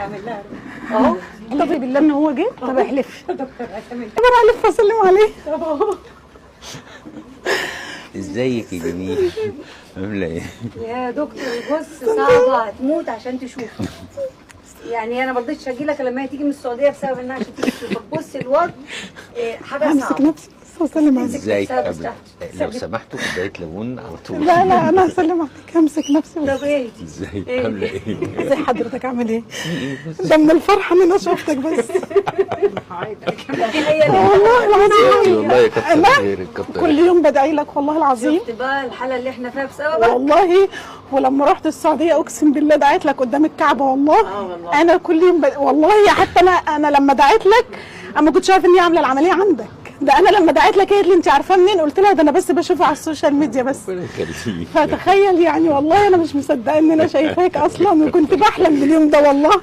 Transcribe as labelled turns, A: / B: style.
A: اعمل لها اهو.
B: احلفي بالله ان هو جه. طب احلفي.
A: دكتور اسامي.
B: طب انا الف واسلم عليه.
C: ازيك يا جميل؟ عامله ايه؟
A: يا دكتور بص صعبه هتموت عشان تشوف. يعني انا ما رضيتش اجي لك لما هي تيجي من السعوديه بسبب انها عشان تيجي تشوفك. بص الوضع حاجه
B: همسك
A: صعبه.
B: نفسي بس واسلم عليك.
C: ازيك؟ لو سمحتوا كوبايه ليمون على طول.
B: لا لا انا هسلم عليك. همسك نفسي بس.
A: طب ايه؟
C: ازيك؟ عامله ايه؟
B: ازي حضرتك عامل ايه؟
C: ايه بس
B: ده من الفرحه ان انا شفتك بس.
A: هي
B: والله العظيم
C: والله كتر
B: أنا
C: خيرك كتر
B: كل يوم بدعي لك والله العظيم.
A: شفت بقى الحاله اللي احنا فيها بسببك.
B: والله ولما رحت السعوديه اقسم بالله دعيت لك قدام الكعبه والله.
A: والله.
B: انا كل يوم والله حتى انا لما دعيت لك انا ما كنتش عارفه اني عامله العمليه عندك. ده انا لما دعيت لك قالت لي انت عارفاه منين؟ قلت لها ده انا بس بشوفه على السوشيال ميديا بس.
C: ربنا يخليك.
B: فتخيل يعني والله انا مش مصدقه ان انا شايفاك اصلا وكنت بحلم باليوم ده والله.